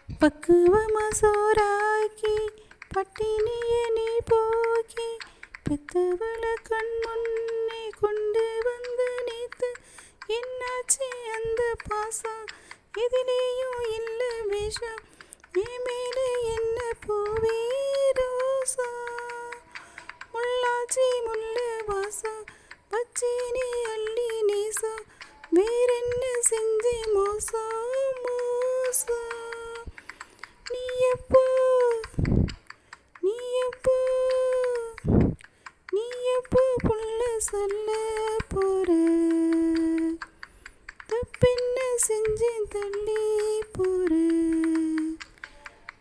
பக்குவமா சோறாக்கி பட்டினிய நீ போக்கி பெத்தவள கண் முன்னே கொண்டு வந்து நீத்து என்னாச்சு அந்த பாசம் எதிலேயும் இல்ல விஷம் என் மேல என்ன பூவே ரோசா முள்ளாச்சி முள்ள வாசம் பச்சி நீ அள்ளி நேசம் வேறென்ன செஞ்சு மோசம் மோசம் நீ எப்போ புள்ள சொல்ல போற தப்பென்ன செஞ்சு தள்ளி போற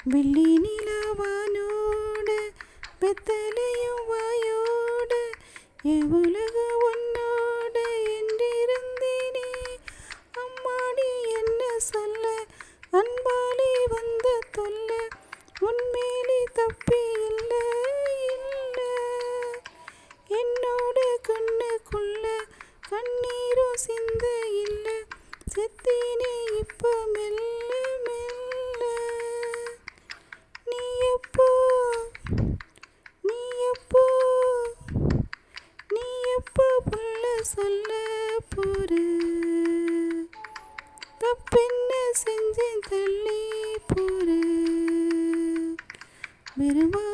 வெள்ளி நிலவானோட பெத்தலையும் வாயோட என் உலக உன்னோட என்றிருந்தேனே அம்மாடி என்ன சொல்ல அன்பாலே வந்த தொல்ல உன்மேலே தப்பி இல்லை இல்லை என்னோட கண்ணுக்குள்ள கண்ணீரும் சிந்த இல்லை செத்தீனே இப்போ மெல்ல மெல்ல நீ எப்போ புள்ள சொல்ல போற தப்பென்ன செஞ்சு தள்ளி போற வெறுமா